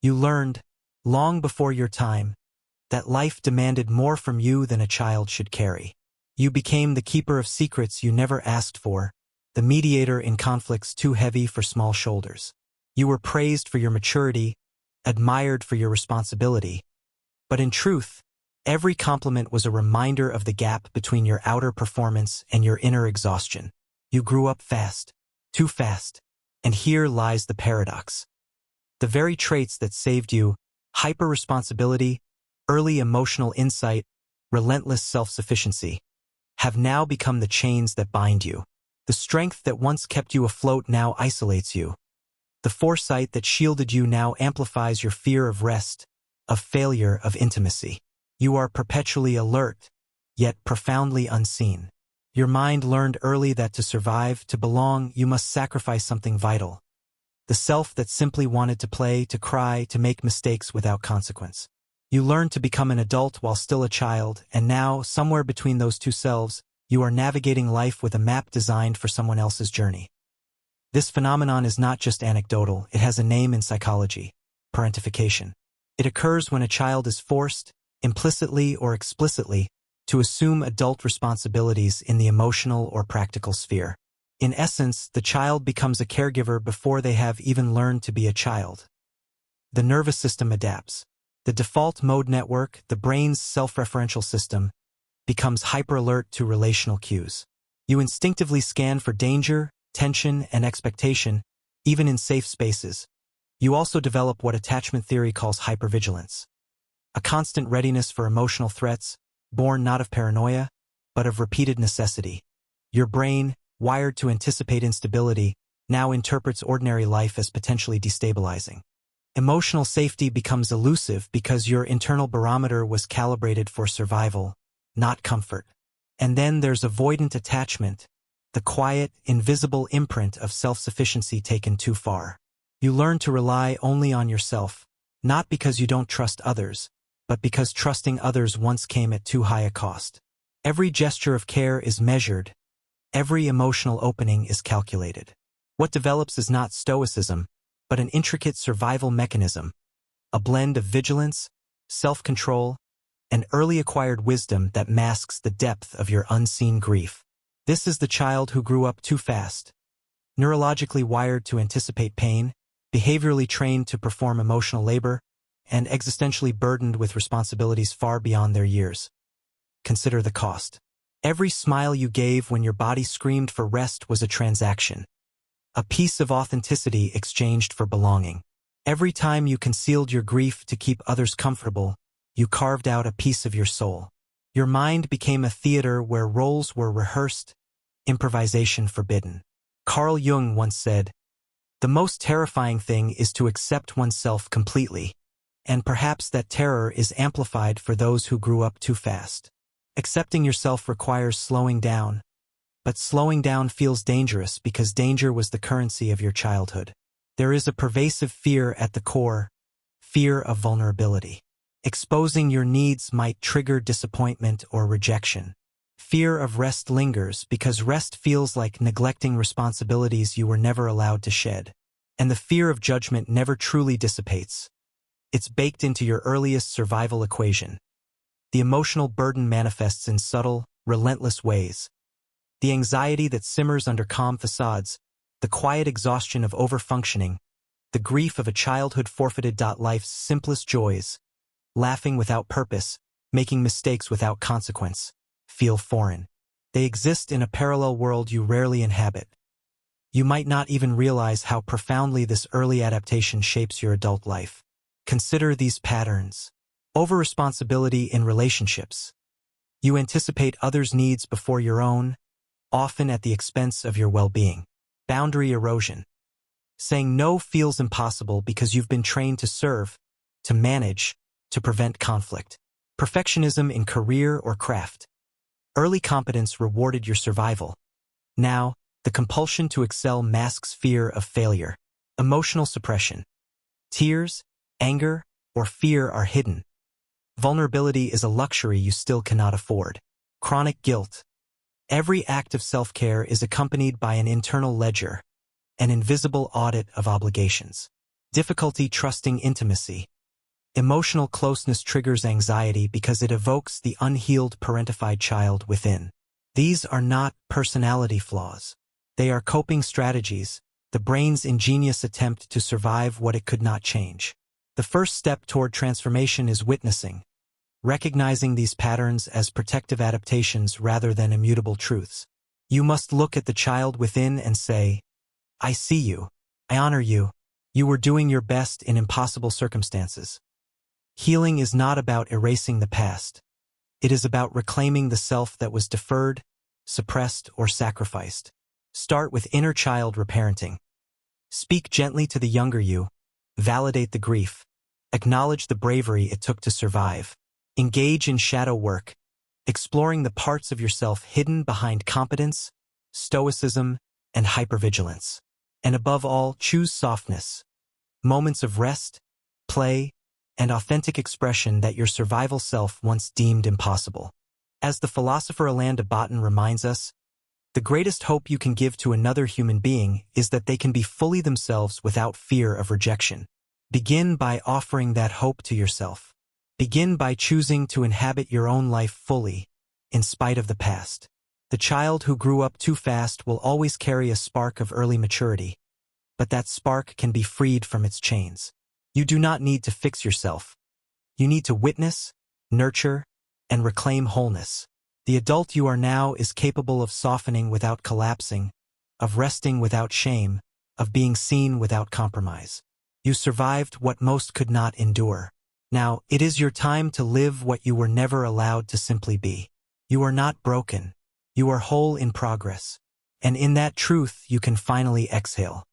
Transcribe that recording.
You learned, long before your time, that life demanded more from you than a child should carry. You became the keeper of secrets you never asked for, the mediator in conflicts too heavy for small shoulders. You were praised for your maturity, admired for your responsibility. But in truth, every compliment was a reminder of the gap between your outer performance and your inner exhaustion. You grew up fast, too fast, and here lies the paradox. The very traits that saved you, hyper-responsibility, early emotional insight, relentless self-sufficiency, have now become the chains that bind you. The strength that once kept you afloat now isolates you. The foresight that shielded you now amplifies your fear of rest, of failure, of intimacy. You are perpetually alert, yet profoundly unseen. Your mind learned early that to survive, to belong, you must sacrifice something vital. The self that simply wanted to play, to cry, to make mistakes without consequence. You learned to become an adult while still a child, and now, somewhere between those two selves, you are navigating life with a map designed for someone else's journey. This phenomenon is not just anecdotal, it has a name in psychology: parentification. It occurs when a child is forced, implicitly or explicitly, to assume adult responsibilities in the emotional or practical sphere. In essence, the child becomes a caregiver before they have even learned to be a child. The nervous system adapts. The default mode network, the brain's self-referential system, becomes hyper-alert to relational cues. You instinctively scan for danger, tension, and expectation, even in safe spaces. You also develop what attachment theory calls hyper-vigilance. A constant readiness for emotional threats, born not of paranoia, but of repeated necessity. Your brain, wired to anticipate instability, now interprets ordinary life as potentially destabilizing. Emotional safety becomes elusive because your internal barometer was calibrated for survival, not comfort. And then there's avoidant attachment, the quiet, invisible imprint of self-sufficiency taken too far. You learn to rely only on yourself, not because you don't trust others, but because trusting others once came at too high a cost. Every gesture of care is measured, every emotional opening is calculated. What develops is not stoicism, but an intricate survival mechanism, a blend of vigilance, self-control, and early acquired wisdom that masks the depth of your unseen grief. This is the child who grew up too fast, neurologically wired to anticipate pain, behaviorally trained to perform emotional labor, and existentially burdened with responsibilities far beyond their years. Consider the cost. Every smile you gave when your body screamed for rest was a transaction, a piece of authenticity exchanged for belonging. Every time you concealed your grief to keep others comfortable, you carved out a piece of your soul. Your mind became a theater where roles were rehearsed, improvisation forbidden. Carl Jung once said, "The most terrifying thing is to accept oneself completely, and perhaps that terror is amplified for those who grew up too fast." Accepting yourself requires slowing down, but slowing down feels dangerous because danger was the currency of your childhood. There is a pervasive fear at the core, fear of vulnerability. Exposing your needs might trigger disappointment or rejection. Fear of rest lingers because rest feels like neglecting responsibilities you were never allowed to shed. And the fear of judgment never truly dissipates. It's baked into your earliest survival equation. The emotional burden manifests in subtle, relentless ways. The anxiety that simmers under calm facades, the quiet exhaustion of overfunctioning, the grief of a childhood forfeited. Life's simplest joys, laughing without purpose, making mistakes without consequence, feel foreign. They exist in a parallel world you rarely inhabit. You might not even realize how profoundly this early adaptation shapes your adult life. Consider these patterns. Over-responsibility in relationships. You anticipate others' needs before your own, often at the expense of your well-being. Boundary erosion. Saying no feels impossible because you've been trained to serve, to manage, to prevent conflict. Perfectionism in career or craft. Early competence rewarded your survival. Now, the compulsion to excel masks fear of failure. Emotional suppression. Tears, anger, or fear are hidden. Vulnerability is a luxury you still cannot afford. Chronic guilt. Every act of self-care is accompanied by an internal ledger, an invisible audit of obligations. Difficulty trusting intimacy. Emotional closeness triggers anxiety because it evokes the unhealed parentified child within. These are not personality flaws. They are coping strategies, the brain's ingenious attempt to survive what it could not change. The first step toward transformation is witnessing, recognizing these patterns as protective adaptations rather than immutable truths. You must look at the child within and say, "I see you. I honor you. You were doing your best in impossible circumstances." Healing is not about erasing the past. It is about reclaiming the self that was deferred, suppressed, or sacrificed. Start with inner child reparenting. Speak gently to the younger you. Validate the grief. Acknowledge the bravery it took to survive. Engage in shadow work, exploring the parts of yourself hidden behind competence, stoicism, and hypervigilance. And above all, choose softness. Moments of rest, play, and authentic expression that your survival self once deemed impossible. As the philosopher Alain de Botton reminds us, the greatest hope you can give to another human being is that they can be fully themselves without fear of rejection. Begin by offering that hope to yourself. Begin by choosing to inhabit your own life fully, in spite of the past. The child who grew up too fast will always carry a spark of early maturity, but that spark can be freed from its chains. You do not need to fix yourself. You need to witness, nurture, and reclaim wholeness. The adult you are now is capable of softening without collapsing, of resting without shame, of being seen without compromise. You survived what most could not endure. Now, it is your time to live what you were never allowed to simply be. You are not broken. You are whole in progress. And in that truth, you can finally exhale.